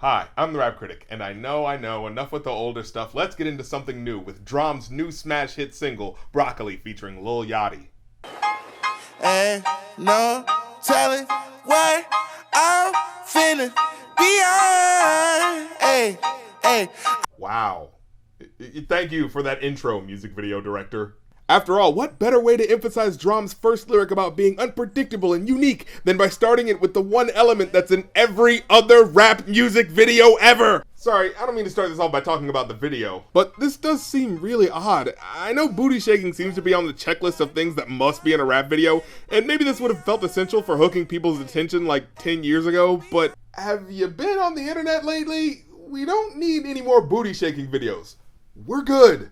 Hi, I'm the Rap Critic, and I know, enough with the older stuff. Let's get into something new with D.R.A.M's new smash hit single, Broccoli, featuring Lil Yachty. Ain't no telling what I'm finna be on. Hey, hey. Wow. Thank you for that intro, music video director. After all, what better way to emphasize D.R.A.M's first lyric about being unpredictable and unique than by starting it with the one element that's in every other rap music video ever? Sorry, I don't mean to start this off by talking about the video, but this does seem really odd. I know booty shaking seems to be on the checklist of things that must be in a rap video, and maybe this would have felt essential for hooking people's attention like 10 years ago, but have you been on the internet lately? We don't need any more booty shaking videos. We're good.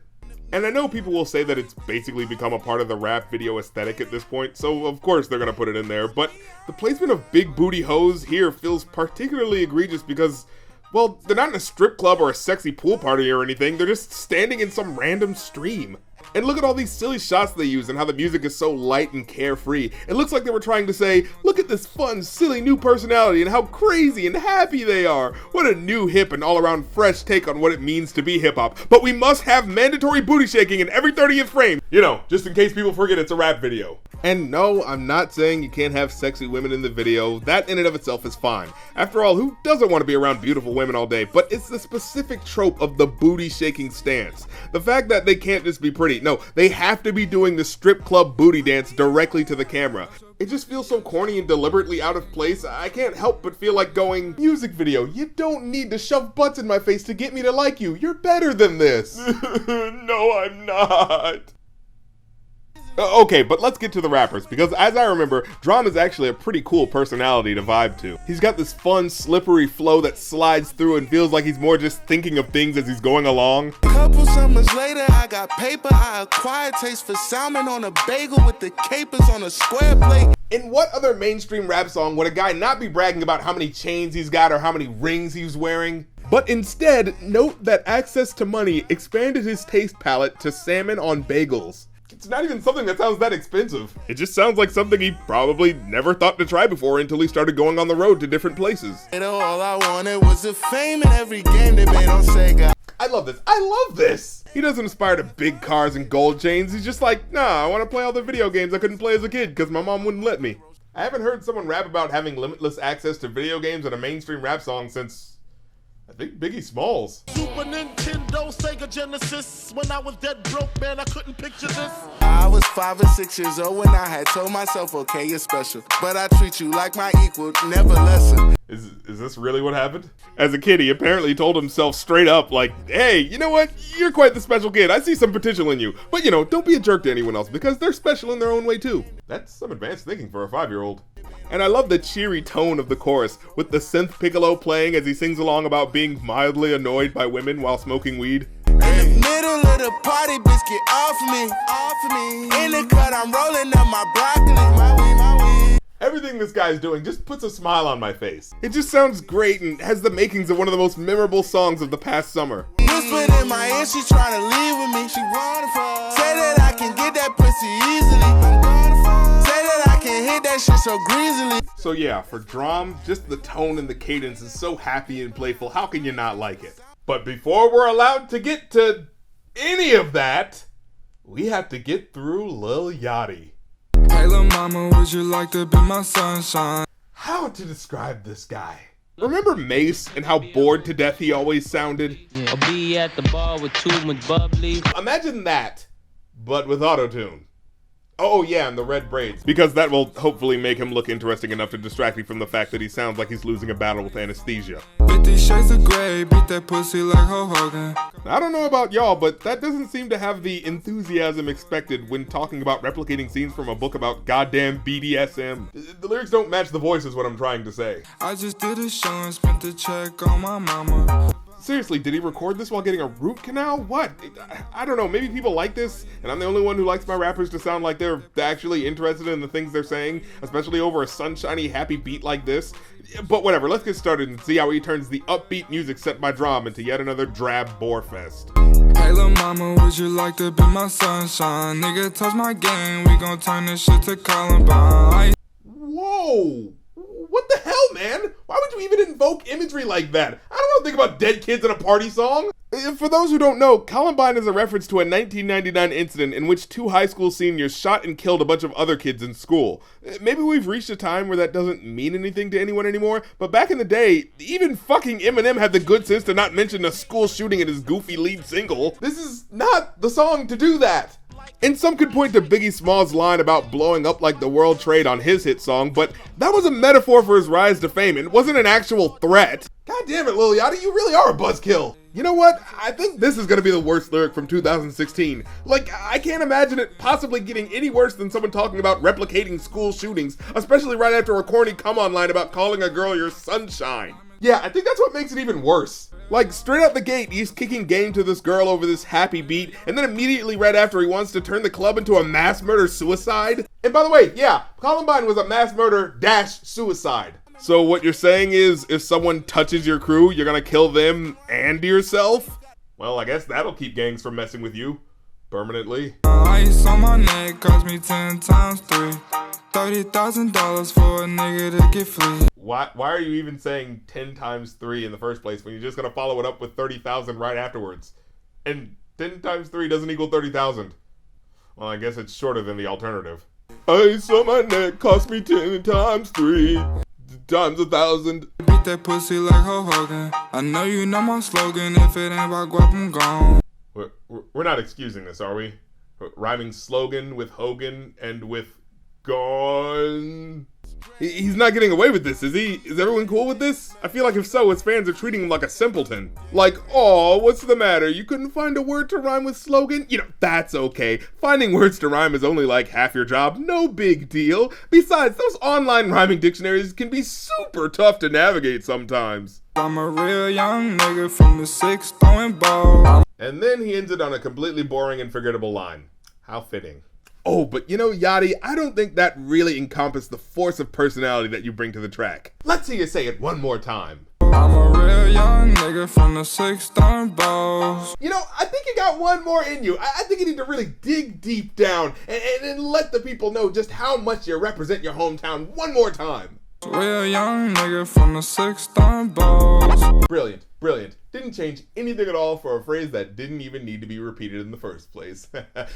And I know people will say that it's basically become a part of the rap video aesthetic at this point, so of course they're gonna put it in there, but the placement of big booty hoes here feels particularly egregious because, well, they're not in a strip club or a sexy pool party or anything, they're just standing in some random stream. And look at all these silly shots they use and how the music is so light and carefree. It looks like they were trying to say, look at this fun, silly new personality and how crazy and happy they are. What a new, hip, and all-around fresh take on what it means to be hip-hop. But we must have mandatory booty shaking in every 30th frame. You know, just in case people forget it's a rap video. And no, I'm not saying you can't have sexy women in the video. That in and of itself is fine. After all, who doesn't want to be around beautiful women all day? But it's the specific trope of the booty shaking stance. The fact that they can't just be pretty. No, they have to be doing the strip club booty dance directly to the camera. It just feels so corny and deliberately out of place. I can't help but feel like going, music video, you don't need to shove butts in my face to get me to like you. You're better than this. No, I'm not. Okay, but let's get to the rappers, because as I remember, D.R.A.M is actually a pretty cool personality to vibe to. He's got this fun, slippery flow that slides through and feels like he's more just thinking of things as he's going along. Couple summers later, I got paper. I acquired taste for salmon on a bagel with the capers on a square plate. In what other mainstream rap song would a guy not be bragging about how many chains he's got or how many rings he's wearing? But instead, note that access to money expanded his taste palette to salmon on bagels. It's not even something that sounds that expensive. It just sounds like something he probably never thought to try before until he started going on the road to different places. All I wanted was the fame in every game they made on Sega. I love this. I love this. He doesn't aspire to big cars and gold chains. He's just like, nah, I want to play all the video games I couldn't play as a kid because my mom wouldn't let me. I haven't heard someone rap about having limitless access to video games in a mainstream rap song since, I think, Biggie Smalls. Super Nintendo, Sega Genesis. When I was dead broke, man, I couldn't picture this. I was 5 or 6 years old when I had told myself, okay, you're special, but I treat you like my equal, never lesser. Is this really what happened? As a kid, he apparently told himself straight up, like, hey, you know what? You're quite the special kid. I see some potential in you. But, you know, don't be a jerk to anyone else because they're special in their own way, too. That's some advanced thinking for a 5-year-old. And I love the cheery tone of the chorus, with the synth piccolo playing as he sings along about being mildly annoyed by women while smoking weed. In the middle of the party, bitch, get off me. In the cut, I'm rolling up my broccoli, my weed. Everything this guy's doing just puts a smile on my face. It just sounds great and has the makings of one of the most memorable songs of the past summer. Whispered in my ear, she trying to leave with me. She wanna fuck. Say that I can get that pussy easily. I'm gonna fuck. Say that I can hit that shit so greasily. So yeah, for D.R.A.M, just the tone and the cadence is so happy and playful. How can you not like it? But before we're allowed to get to any of that, we have to get through Lil Yachty. Hey lil' mama, would you like to be my sunshine? How to describe this guy? Remember Mace and how bored to death he always sounded? I'll be at the bar with too much bubbly. Imagine that, but with autotune. Oh yeah, and the red braids, because that will hopefully make him look interesting enough to distract me from the fact that he sounds like he's losing a battle with anesthesia. 50 shades of gray, beat that pussy like Ho Hogan. I don't know about y'all, but that doesn't seem to have the enthusiasm expected when talking about replicating scenes from a book about goddamn BDSM. The lyrics don't match the voice is what I'm trying to say. I just did a show and spent the check on my mama. Seriously, did he record this while getting a root canal? What? I don't know, maybe people like this, and I'm the only one who likes my rappers to sound like they're actually interested in the things they're saying, especially over a sunshiny, happy beat like this. But whatever, let's get started and see how he turns the upbeat music set by D.R.A.M into yet another drab bore fest. Hey lil' mama, would you like to be my sunshine? Nigga, touch my game, we gon' turn this shit to Columbine. Whoa! What the hell, man? Why would you even invoke imagery like that? I don't don't think about dead kids in a party song. For those who don't know, Columbine is a reference to a 1999 incident in which 2 high school seniors shot and killed a bunch of other kids in school. Maybe we've reached a time where that doesn't mean anything to anyone anymore, but back in the day, even fucking Eminem had the good sense to not mention a school shooting in his goofy lead single. This is not the song to do that. And some could point to Biggie Smalls' line about blowing up like the World Trade on his hit song, but that was a metaphor for his rise to fame. It wasn't an actual threat. God damn it, Lil Yachty, you really are a buzzkill. You know what? I think this is gonna be the worst lyric from 2016. Like, I can't imagine it possibly getting any worse than someone talking about replicating school shootings, especially right after a corny come-on line about calling a girl your sunshine. Yeah, I think that's what makes it even worse. Like, straight out the gate, he's kicking game to this girl over this happy beat, and then immediately right after he wants to turn the club into a mass murder suicide. And by the way, yeah, Columbine was a mass murder - suicide. So what you're saying is, if someone touches your crew, you're gonna kill them and yourself? Well, I guess that'll keep gangs from messing with you. Permanently. Ice on my neck cost me 10 times 3. $30,000 for a nigga to get free. Why are you even saying 10 times 3 in the first place when you're just gonna follow it up with 30,000 right afterwards? And 10 times 3 doesn't equal 30,000. Well, I guess it's shorter than the alternative. Ice on my neck cost me 10 times 3. Times 1,000. Beat that pussy like Ho Hogan. I know you know my slogan. If it ain't about guap, I'm gone. We're not excusing this, are we? Rhyming slogan with Hogan and with gone. He's not getting away with this, is he? Is everyone cool with this? I feel like if so, his fans are treating him like a simpleton. Like, oh, what's the matter? You couldn't find a word to rhyme with slogan? You know, that's okay. Finding words to rhyme is only like half your job. No big deal. Besides, those online rhyming dictionaries can be super tough to navigate sometimes. I'm a real young nigga from the 6th throwing ball. And then he ends it on a completely boring and forgettable line. How fitting. Oh, but you know, Yachty, I don't think that really encompassed the force of personality that you bring to the track. Let's see you say it one more time. I'm a real young nigga from the 6th throwing balls. You know, I think you got one more in you. I think you need to really dig deep down and let the people know just how much you represent your hometown one more time. Real young nigga from the 6th throwing balls. Brilliant, brilliant. Didn't change anything at all for a phrase that didn't even need to be repeated in the first place.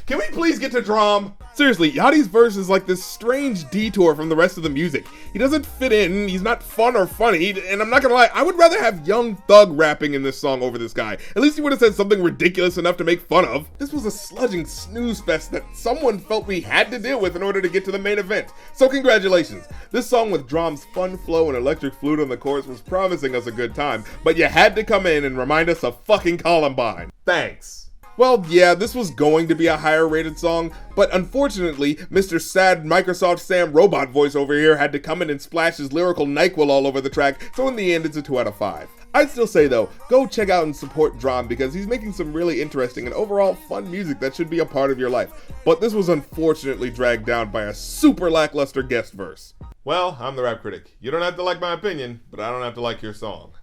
Can we please get to D.R.A.M? Seriously, Yachty's verse is like this strange detour from the rest of the music. He doesn't fit in, he's not fun or funny, and I'm not gonna lie, I would rather have Young Thug rapping in this song over this guy. At least he would have said something ridiculous enough to make fun of. This was a sludging snooze fest that someone felt we had to deal with in order to get to the main event. So congratulations. This song with D.R.A.M's fun flow and electric flute on the chorus was promising us a good time, but you had to come in and remind us of fucking Columbine. Thanks. Well, yeah, this was going to be a higher rated song, but unfortunately, Mr. Sad Microsoft Sam Robot voice over here had to come in and splash his lyrical NyQuil all over the track, so in the end, it's a 2 out of 5. I'd still say though, go check out and support D.R.A.M because he's making some really interesting and overall fun music that should be a part of your life. But this was unfortunately dragged down by a super lackluster guest verse. Well, I'm the Rap Critic. You don't have to like my opinion, but I don't have to like your song.